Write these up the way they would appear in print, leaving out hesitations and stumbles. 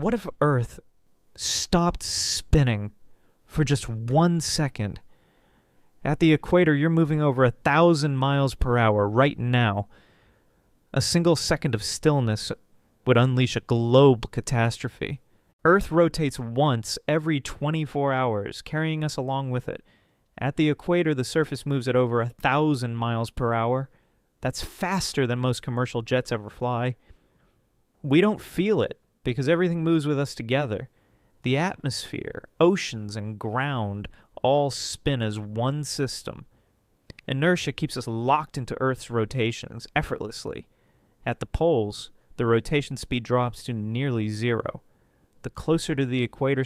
What if Earth stopped spinning for just 1 second? At the equator, you're moving over 1,000 miles per hour right now. A single second of stillness would unleash a global catastrophe. Earth rotates once every 24 hours, carrying us along with it. At the equator, the surface moves at over 1,000 miles per hour. That's faster than most commercial jets ever fly. We don't feel it because everything moves with us together. The atmosphere, oceans, and ground all spin as one system. Inertia keeps us locked into Earth's rotations effortlessly. At the poles, the rotation speed drops to nearly zero. The closer to the equator,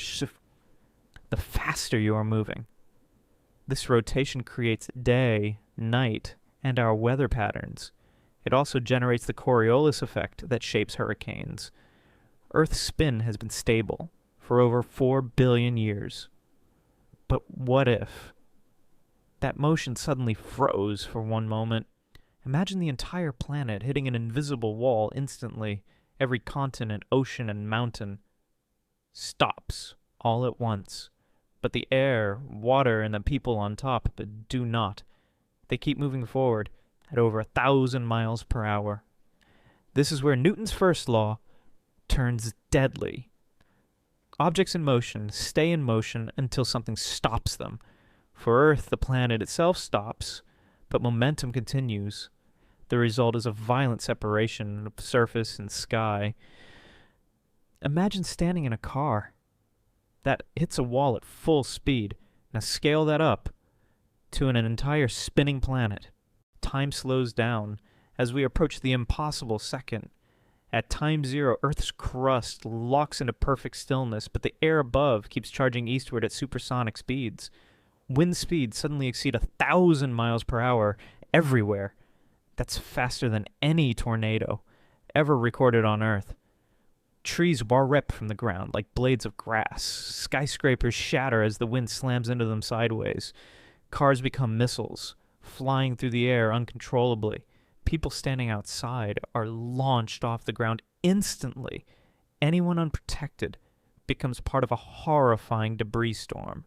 the faster you are moving. This rotation creates day, night, and our weather patterns. It also generates the Coriolis effect that shapes hurricanes. Earth's spin has been stable for over 4 billion years. But what if that motion suddenly froze for one moment? Imagine the entire planet hitting an invisible wall instantly. Every continent, ocean, and mountain stops all at once. But the air, water, and the people on top do not. They keep moving forward at over 1,000 miles per hour. This is where Newton's first law turns deadly. Objects in motion stay in motion until something stops them. For Earth, the planet itself stops, but momentum continues. The result is a violent separation of surface and sky. Imagine standing in a car that hits a wall at full speed. Now scale that up to an entire spinning planet. Time slows down as we approach the impossible second. At time zero, Earth's crust locks into perfect stillness, but the air above keeps charging eastward at supersonic speeds. Wind speeds suddenly exceed 1,000 miles per hour everywhere. That's faster than any tornado ever recorded on Earth. Trees bar rip from the ground like blades of grass. Skyscrapers shatter as the wind slams into them sideways. Cars become missiles, flying through the air uncontrollably. People standing outside are launched off the ground instantly. Anyone unprotected becomes part of a horrifying debris storm.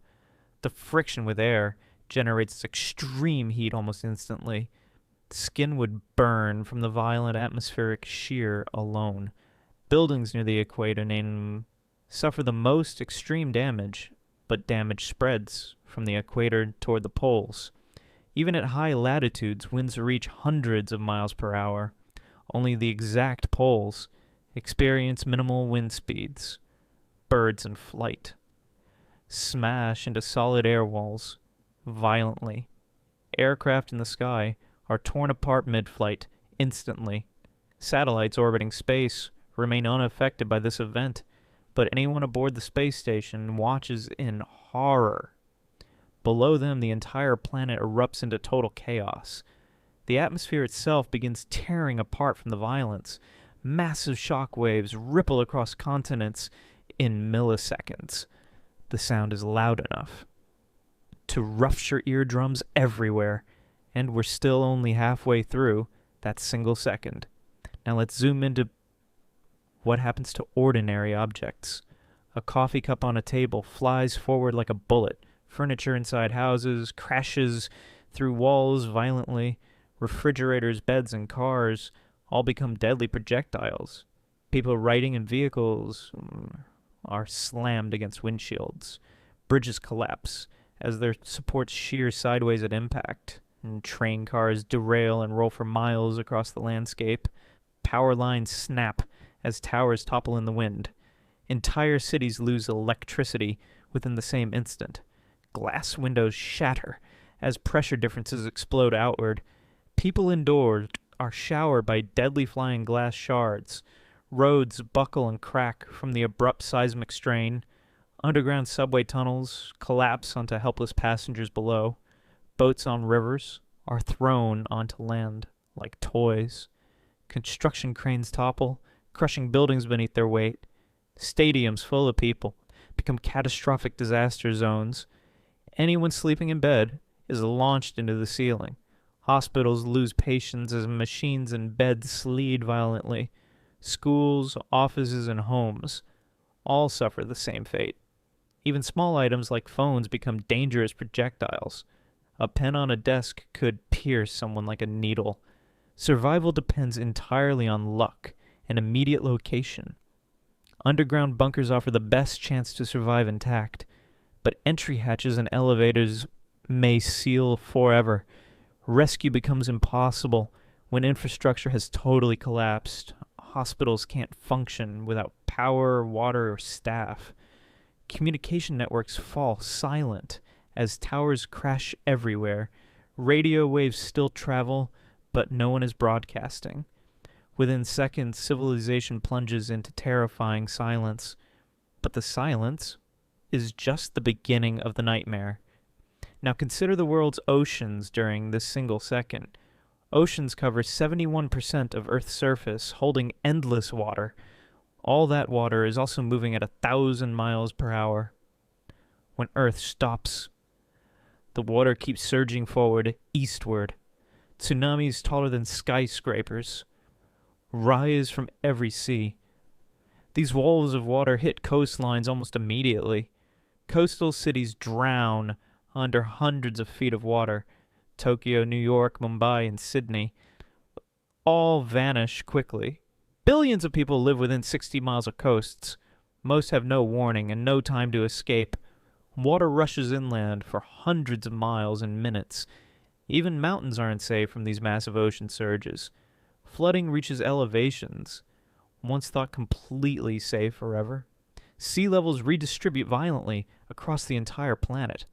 The friction with air generates extreme heat almost instantly. Skin would burn from the violent atmospheric shear alone. Buildings near the equator suffer the most extreme damage, but damage spreads from the equator toward the poles. Even at high latitudes, winds reach hundreds of miles per hour. Only the exact poles experience minimal wind speeds. Birds in flight smash into solid air walls violently. Aircraft in the sky are torn apart mid-flight instantly. Satellites orbiting space remain unaffected by this event, but anyone aboard the space station watches in horror. Below them, the entire planet erupts into total chaos. The atmosphere itself begins tearing apart from the violence. Massive shock waves ripple across continents in milliseconds. The sound is loud enough to rupture eardrums everywhere, and we're still only halfway through that single second. Now let's zoom into what happens to ordinary objects. A coffee cup on a table flies forward like a bullet. Furniture inside houses crashes through walls violently. Refrigerators, beds, and cars all become deadly projectiles. People riding in vehicles are slammed against windshields. Bridges collapse as their supports shear sideways at impact. And train cars derail and roll for miles across the landscape. Power lines snap as towers topple in the wind. Entire cities lose electricity within the same instant. Glass windows shatter as pressure differences explode outward. People indoors are showered by deadly flying glass shards. Roads buckle and crack from the abrupt seismic strain. Underground subway tunnels collapse onto helpless passengers below. Boats on rivers are thrown onto land like toys. Construction cranes topple, crushing buildings beneath their weight. Stadiums full of people become catastrophic disaster zones. Anyone sleeping in bed is launched into the ceiling. Hospitals lose patients as machines and beds sleed violently. Schools, offices, and homes all suffer the same fate. Even small items like phones become dangerous projectiles. A pen on a desk could pierce someone like a needle. Survival depends entirely on luck and immediate location. Underground bunkers offer the best chance to survive intact, but entry hatches and elevators may seal forever. Rescue becomes impossible when infrastructure has totally collapsed. Hospitals can't function without power, water, or staff. Communication networks fall silent as towers crash everywhere. Radio waves still travel, but no one is broadcasting. Within seconds, civilization plunges into terrifying silence. But the silence is just the beginning of the nightmare. Now consider the world's oceans during this single second. Oceans cover 71% of Earth's surface, holding endless water. All that water is also moving at 1,000 miles per hour. When Earth stops, the water keeps surging forward, eastward. Tsunamis taller than skyscrapers rise from every sea. These walls of water hit coastlines almost immediately. Coastal cities drown under hundreds of feet of water. Tokyo, New York, Mumbai, and Sydney all vanish quickly. Billions of people live within 60 miles of coasts. Most have no warning and no time to escape. Water rushes inland for hundreds of miles in minutes. Even mountains aren't safe from these massive ocean surges. Flooding reaches elevations once thought completely safe forever. Sea levels redistribute violently across the entire planet.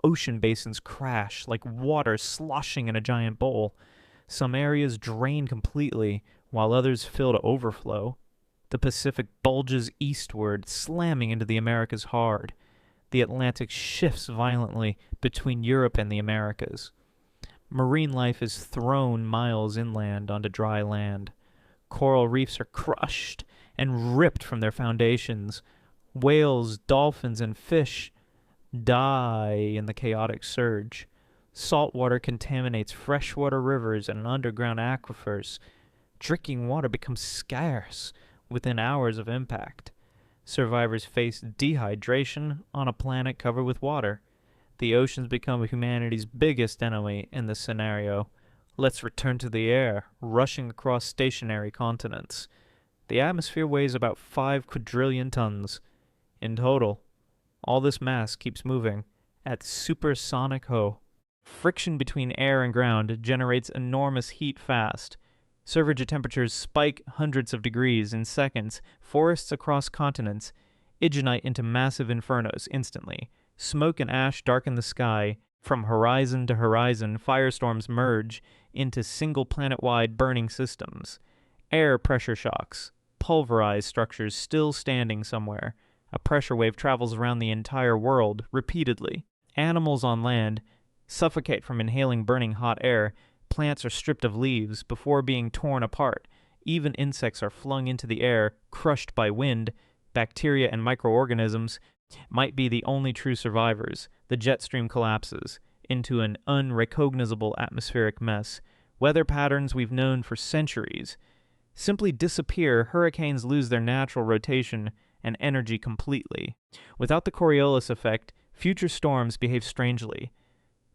Ocean basins crash like water sloshing in a giant bowl. Some areas drain completely, while others fill to overflow. The Pacific bulges eastward, slamming into the Americas hard. The Atlantic shifts violently between Europe and the Americas. Marine life is thrown miles inland onto dry land. Coral reefs are crushed and ripped from their foundations. Whales, dolphins, and fish die in the chaotic surge. Salt water contaminates freshwater rivers and underground aquifers. Drinking water becomes scarce within hours of impact. Survivors face dehydration on a planet covered with water. The oceans become humanity's biggest enemy in this scenario. Let's return to the air, rushing across stationary continents. The atmosphere weighs about 5 quadrillion tons. In total, all this mass keeps moving at supersonic Friction between air and ground generates enormous heat fast. Surface temperatures spike hundreds of degrees in seconds. Forests across continents ignite into massive infernos instantly. Smoke and ash darken the sky. From horizon to horizon, firestorms merge into single planet-wide burning systems. Air pressure shocks pulverize structures still standing somewhere. A pressure wave travels around the entire world repeatedly. Animals on land suffocate from inhaling burning hot air. Plants are stripped of leaves before being torn apart. Even insects are flung into the air, crushed by wind. Bacteria and microorganisms might be the only true survivors. The jet stream collapses into an unrecognizable atmospheric mess. Weather patterns we've known for centuries simply disappear. Hurricanes lose their natural rotation and energy completely. Without the Coriolis effect, future storms behave strangely.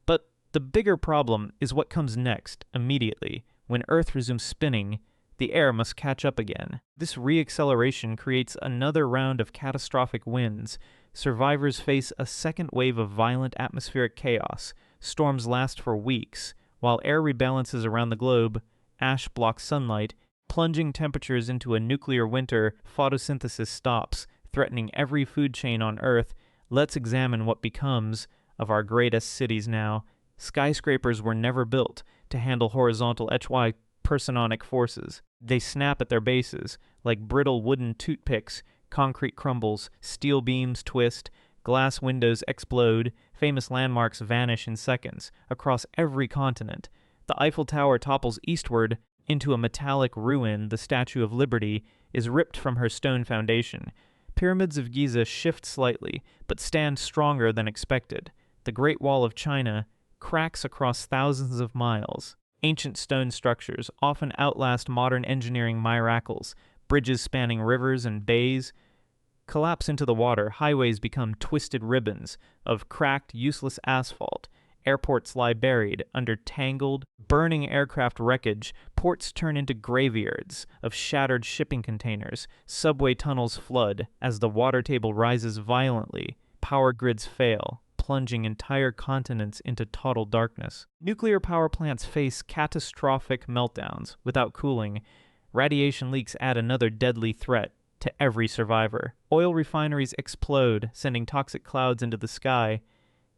But the bigger problem is what comes next, immediately. When Earth resumes spinning, the air must catch up again. This reacceleration creates another round of catastrophic winds. Survivors face a second wave of violent atmospheric chaos. Storms last for weeks. While air rebalances around the globe, ash blocks sunlight, plunging temperatures into a nuclear winter. Photosynthesis stops, threatening every food chain on Earth. Let's examine what becomes of our greatest cities now. Skyscrapers were never built to handle horizontal HY supersonic forces. They snap at their bases like brittle wooden toothpicks. Concrete crumbles, steel beams twist, glass windows explode, famous landmarks vanish in seconds across every continent. The Eiffel Tower topples eastward into a metallic ruin. The Statue of Liberty is ripped from her stone foundation. Pyramids of Giza shift slightly, but stand stronger than expected. The Great Wall of China cracks across thousands of miles. Ancient stone structures often outlast modern engineering miracles. Bridges spanning rivers and bays collapse into the water, highways become twisted ribbons of cracked, useless asphalt. Airports lie buried under tangled, burning aircraft wreckage. Ports turn into graveyards of shattered shipping containers. Subway tunnels flood as the water table rises violently. Power grids fail, plunging entire continents into total darkness. Nuclear power plants face catastrophic meltdowns without cooling. Radiation leaks add another deadly threat to every survivor. Oil refineries explode, sending toxic clouds into the sky.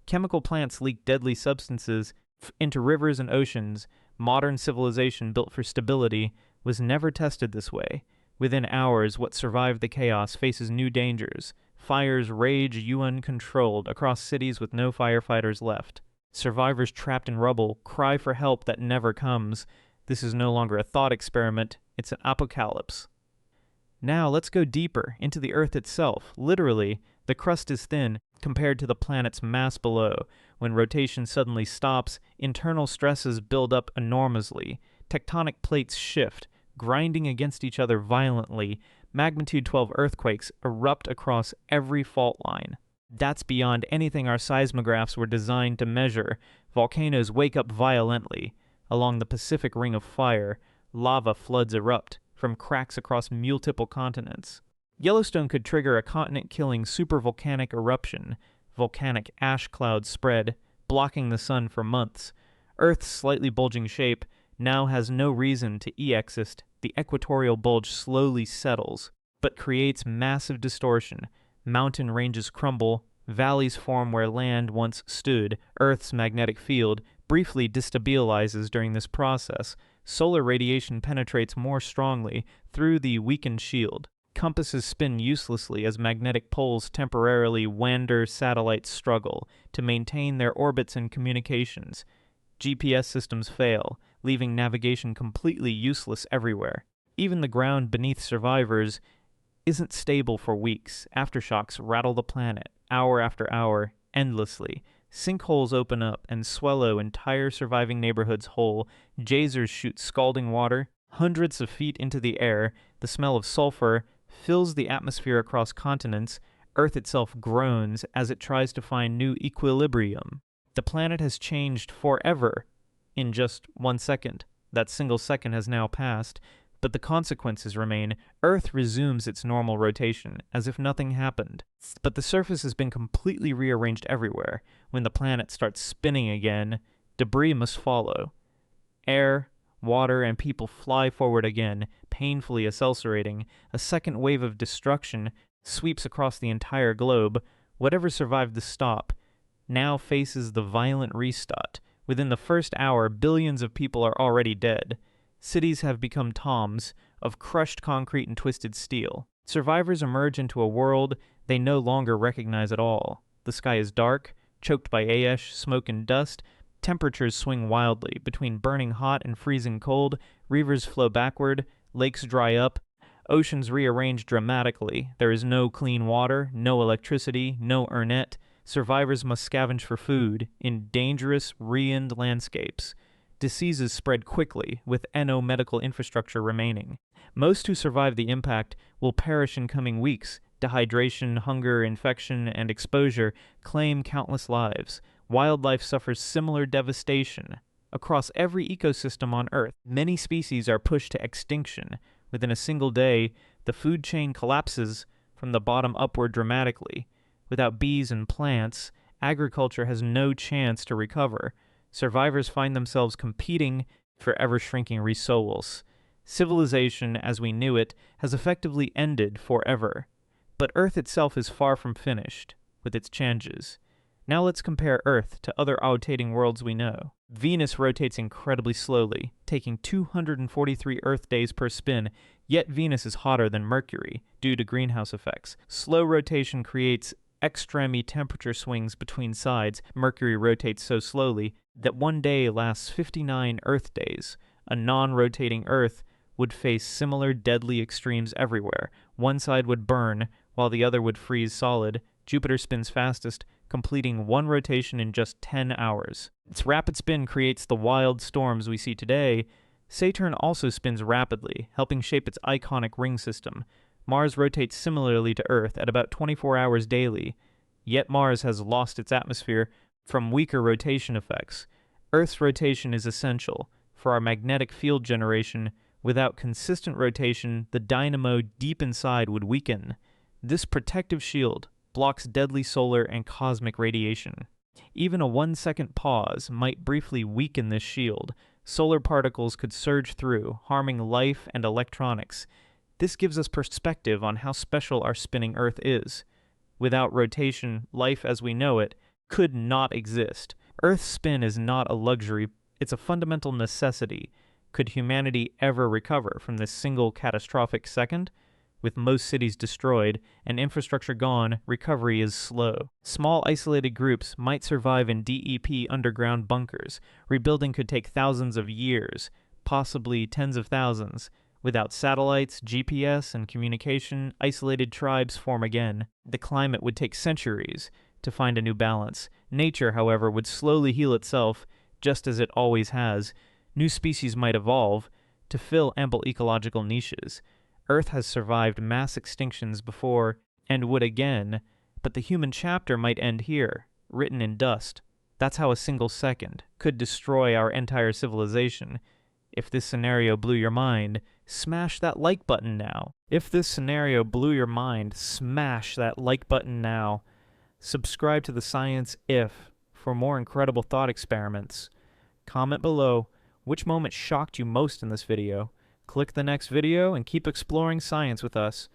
Chemical plants leak deadly substances into rivers and oceans. Modern civilization built for stability was never tested this way. Within hours, what survived the chaos faces new dangers. Fires rage UN-controlled across cities with no firefighters left. Survivors trapped in rubble cry for help that never comes. This is no longer a thought experiment, it's an apocalypse. Now let's go deeper into the Earth itself. Literally, the crust is thin compared to the planet's mass below. When rotation suddenly stops, internal stresses build up enormously. Tectonic plates shift, grinding against each other violently. Magnitude 12 earthquakes erupt across every fault line. That's beyond anything our seismographs were designed to measure. Volcanoes wake up violently. Along the Pacific Ring of Fire, lava floods erupt from cracks across multiple continents. Yellowstone could trigger a continent-killing supervolcanic eruption. Volcanic ash clouds spread, blocking the sun for months. Earth's slightly bulging shape now has no reason to exist. The equatorial bulge slowly settles, but creates massive distortion. Mountain ranges crumble, valleys form where land once stood. Earth's magnetic field briefly destabilizes during this process. Solar radiation penetrates more strongly through the weakened shield. Compasses spin uselessly as magnetic poles temporarily wander. Satellites struggle to maintain their orbits and communications. GPS systems fail, leaving navigation completely useless everywhere. Even the ground beneath survivors isn't stable for weeks. Aftershocks rattle the planet, hour after hour, endlessly. Sinkholes open up and swallow entire surviving neighborhoods whole. Geysers shoot scalding water hundreds of feet into the air. The smell of sulfur fills the atmosphere across continents. Earth itself groans as it tries to find new equilibrium. The planet has changed forever in just 1 second. That single second has now passed, but the consequences remain. Earth resumes its normal rotation, as if nothing happened. But the surface has been completely rearranged everywhere. When the planet starts spinning again, debris must follow. Air, water, and people fly forward again, painfully accelerating. A second wave of destruction sweeps across the entire globe. Whatever survived the stop now faces the violent restart. Within the first hour, billions of people are already dead. Cities have become tombs of crushed concrete and twisted steel. Survivors emerge into a world they no longer recognize at all. The sky is dark, choked by ash, smoke, and dust. Temperatures swing wildly between burning hot and freezing cold. Rivers flow backward, lakes dry up, oceans rearrange dramatically. There is no clean water, no electricity, no internet. Survivors must scavenge for food in dangerous, ruined landscapes. Diseases spread quickly, with no medical infrastructure remaining. Most who survive the impact will perish in coming weeks. Dehydration, hunger, infection, and exposure claim countless lives. Wildlife suffers similar devastation. Across every ecosystem on Earth, many species are pushed to extinction. Within a single day, the food chain collapses from the bottom upward dramatically. Without bees and plants, agriculture has no chance to recover. Survivors find themselves competing for ever-shrinking resources. Civilization, as we knew it, has effectively ended forever. But Earth itself is far from finished with its changes. Now let's compare Earth to other rotating worlds we know. Venus rotates incredibly slowly, taking 243 Earth days per spin, yet Venus is hotter than Mercury due to greenhouse effects. Slow rotation creates extreme temperature swings between sides. Mercury rotates so slowly that one day lasts 59 Earth days. A non-rotating Earth would face similar deadly extremes everywhere. One side would burn, while the other would freeze solid. Jupiter spins fastest, completing one rotation in just 10 hours. Its rapid spin creates the wild storms we see today. Saturn also spins rapidly, helping shape its iconic ring system. Mars rotates similarly to Earth at about 24 hours daily, yet Mars has lost its atmosphere from weaker rotation effects. Earth's rotation is essential for our magnetic field generation. Without consistent rotation, the dynamo deep inside would weaken. This protective shield blocks deadly solar and cosmic radiation. Even a 1-second pause might briefly weaken this shield. Solar particles could surge through, harming life and electronics. This gives us perspective on how special our spinning Earth is. Without rotation, life as we know it could not exist. Earth's spin is not a luxury, it's a fundamental necessity. Could humanity ever recover from this single catastrophic second? With most cities destroyed and infrastructure gone, recovery is slow. Small isolated groups might survive in DEP underground bunkers. Rebuilding could take thousands of years, possibly tens of thousands. Without satellites, GPS, and communication, isolated tribes form again. The climate would take centuries to find a new balance. Nature, however, would slowly heal itself, just as it always has. New species might evolve to fill ample ecological niches. Earth has survived mass extinctions before and would again, but the human chapter might end here, written in dust. That's how a single second could destroy our entire civilization. If this scenario blew your mind, smash that like button now. If this scenario blew your mind, smash that like button now. Subscribe to the Science If for more incredible thought experiments. Comment below which moment shocked you most in this video. Click the next video and keep exploring science with us.